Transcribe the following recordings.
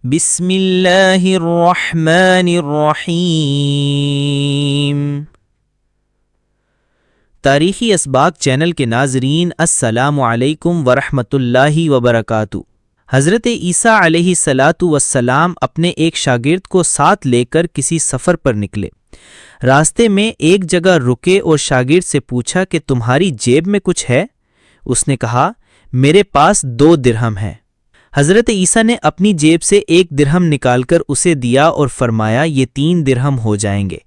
بسم اللہ الرحمن الرحیم۔ تاریخی اسباق چینل کے ناظرین، السلام علیکم ورحمۃ اللہ وبرکاتہ۔ حضرت عیسیٰ علیہ السلام اپنے ایک شاگرد کو ساتھ لے کر کسی سفر پر نکلے۔ راستے میں ایک جگہ رکے اور شاگرد سے پوچھا کہ تمہاری جیب میں کچھ ہے؟ اس نے کہا میرے پاس 2 درہم ہیں۔ حضرت عیسیٰ نے اپنی جیب سے 1 درہم نکال کر اسے دیا اور فرمایا یہ 3 درہم ہو جائیں گے،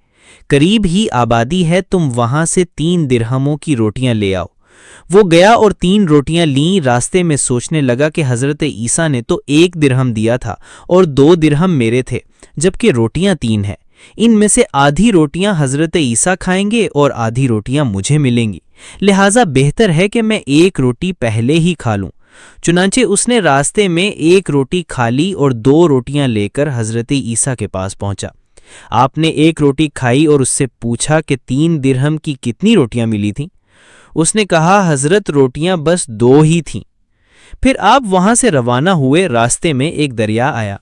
قریب ہی آبادی ہے، تم وہاں سے 3 درہموں کی روٹیاں لے آؤ۔ وہ گیا اور 3 روٹیاں لیں۔ راستے میں سوچنے لگا کہ حضرت عیسیٰ نے تو 1 درہم دیا تھا اور 2 درہم میرے تھے، جبکہ روٹیاں 3 ہیں۔ ان میں سے آدھی روٹیاں حضرت عیسیٰ کھائیں گے اور آدھی روٹیاں مجھے ملیں گی، لہٰذا بہتر ہے کہ میں 1 روٹی پہلے ہی کھا لوں۔ چنانچہ اس نے راستے میں 1 روٹی کھا لی اور 2 روٹیاں لے کر حضرت عیسیٰ کے پاس پہنچا۔ آپ نے 1 روٹی کھائی اور اس سے پوچھا کہ 3 درہم کی کتنی روٹیاں ملی تھیں؟ اس نے کہا حضرت روٹیاں بس 2 ہی تھیں۔ پھر آپ وہاں سے روانہ ہوئے۔ راستے میں ایک دریا آیا۔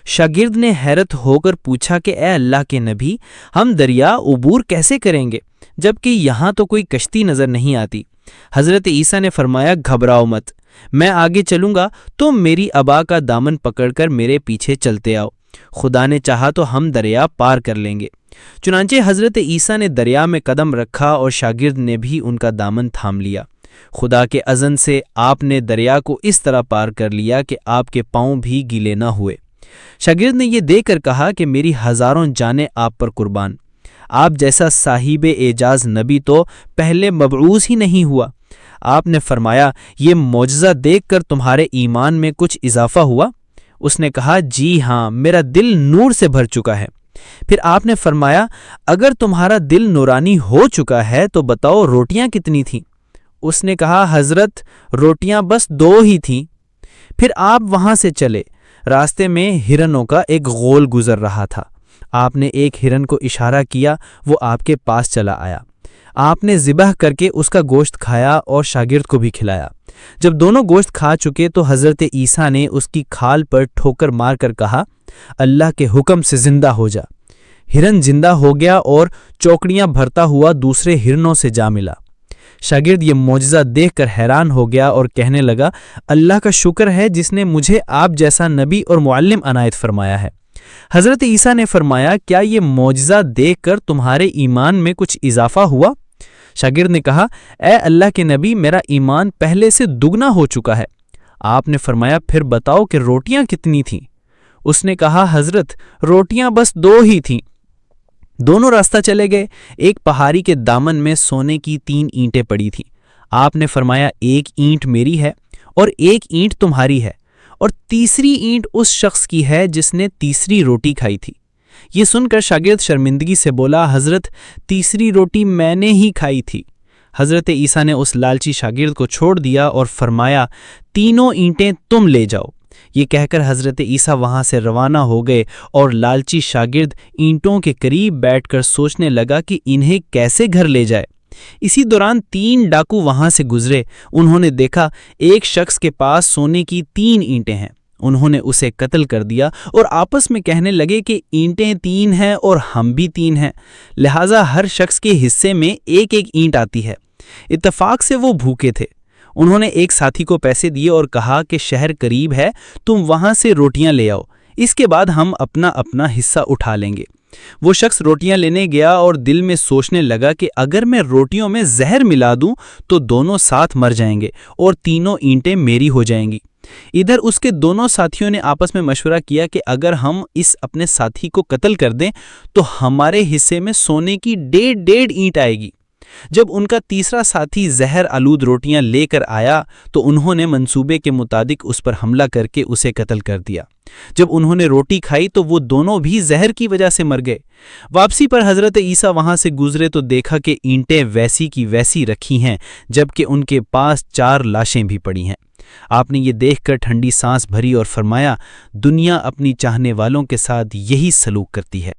شاگرد نے حیرت ہو کر پوچھا کہ اے اللہ کے نبی، ہم دریا عبور کیسے کریں گے جبکہ یہاں تو کوئی کشتی نظر نہیں آتی؟ حضرت عیسیٰ نے فرمایا گھبراؤ مت، میں آگے چلوں گا، تم میری ابا کا دامن پکڑ کر میرے پیچھے چلتے آؤ، خدا نے چاہا تو ہم دریا پار کر لیں گے۔ چنانچہ حضرت عیسیٰ نے دریا میں قدم رکھا اور شاگرد نے بھی ان کا دامن تھام لیا۔ خدا کے اذن سے آپ نے دریا کو اس طرح پار کر لیا کہ آپ کے پاؤں بھی گیلے نہ ہوئے۔ شاگرد نے یہ دیکھ کر کہا کہ میری ہزاروں جانیں آپ پر قربان، آپ جیسا صاحب اعجاز نبی تو پہلے مبعوث ہی نہیں ہوا۔ آپ نے فرمایا یہ معجزہ دیکھ کر تمہارے ایمان میں کچھ اضافہ ہوا؟ اس نے کہا جی ہاں، میرا دل نور سے بھر چکا ہے۔ پھر آپ نے فرمایا اگر تمہارا دل نورانی ہو چکا ہے تو بتاؤ روٹیاں کتنی تھیں؟ اس نے کہا حضرت روٹیاں بس 2 ہی تھیں۔ پھر آپ وہاں سے چلے۔ راستے میں ہرنوں کا ایک غول گزر رہا تھا۔ آپ نے ایک ہرن کو اشارہ کیا، وہ آپ کے پاس چلا آیا۔ آپ نے ذبح کر کے اس کا گوشت کھایا اور شاگرد کو بھی کھلایا۔ جب دونوں گوشت کھا چکے تو حضرت عیسیٰ نے اس کی کھال پر ٹھوکر مار کر کہا اللہ کے حکم سے زندہ ہو جا۔ ہرن زندہ ہو گیا اور چوکڑیاں بھرتا ہوا دوسرے ہرنوں سے جا ملا۔ شاگرد یہ معجزہ دیکھ کر حیران ہو گیا اور کہنے لگا اللہ کا شکر ہے جس نے مجھے آپ جیسا نبی اور معلم عنایت فرمایا ہے۔ حضرت عیسیٰ نے فرمایا کیا یہ معجزہ دیکھ کر تمہارے ایمان میں کچھ اضافہ ہوا؟ شاگرد نے کہا اے اللہ کے نبی، میرا ایمان پہلے سے دگنا ہو چکا ہے۔ آپ نے فرمایا پھر بتاؤ کہ روٹیاں کتنی تھیں؟ اس نے کہا حضرت روٹیاں بس 2 ہی تھیں۔ دونوں راستہ چلے گئے۔ ایک پہاڑی کے دامن میں سونے کی 3 اینٹیں پڑی تھیں۔ آپ نے فرمایا 1 اینٹ میری ہے اور 1 اینٹ تمہاری ہے اور تیسری اینٹ اس شخص کی ہے جس نے تیسری روٹی کھائی تھی۔ یہ سن کر شاگرد شرمندگی سے بولا حضرت تیسری روٹی میں نے ہی کھائی تھی۔ حضرت عیسیٰ نے اس لالچی شاگرد کو چھوڑ دیا اور فرمایا 3 اینٹیں تم لے جاؤ۔ یہ کہہ کر حضرت عیسیٰ وہاں سے روانہ ہو گئے اور لالچی شاگرد اینٹوں کے قریب بیٹھ کر سوچنے لگا کہ انہیں کیسے گھر لے جائے۔ اسی دوران 3 ڈاکو وہاں سے گزرے۔ انہوں نے دیکھا ایک شخص کے پاس سونے کی 3 اینٹیں ہیں۔ انہوں نے اسے قتل کر دیا اور آپس میں کہنے لگے کہ اینٹیں 3 ہیں اور ہم بھی 3 ہیں، لہٰذا ہر شخص کے حصے میں 1 اینٹ آتی ہے۔ اتفاق سے وہ بھوکے تھے۔ انہوں نے ایک ساتھی کو پیسے دیے اور کہا کہ شہر قریب ہے، تم وہاں سے روٹیاں لے آؤ، اس کے بعد ہم اپنا اپنا حصہ اٹھا لیں گے۔ وہ شخص روٹیاں لینے گیا اور دل میں سوچنے لگا کہ اگر میں روٹیوں میں زہر ملا دوں تو دونوں ساتھ مر جائیں گے اور 3 اینٹیں میری ہو جائیں گی۔ ادھر اس کے دونوں ساتھیوں نے آپس میں مشورہ کیا کہ اگر ہم اس اپنے ساتھی کو قتل کر دیں تو ہمارے حصے میں سونے کی 1.5 اینٹ آئے گی۔ جب ان کا تیسرا ساتھی زہر آلود روٹیاں لے کر آیا تو انہوں نے منصوبے کے مطابق اس پر حملہ کر کے اسے قتل کر دیا۔ جب انہوں نے روٹی کھائی تو وہ دونوں بھی زہر کی وجہ سے مر گئے۔ واپسی پر حضرت عیسیٰ وہاں سے گزرے تو دیکھا کہ اینٹیں ویسی کی ویسی رکھی ہیں جبکہ ان کے پاس 4 لاشیں بھی پڑی ہیں۔ آپ نے یہ دیکھ کر ٹھنڈی سانس بھری اور فرمایا دنیا اپنی چاہنے والوں کے ساتھ یہی سلوک کرتی ہے۔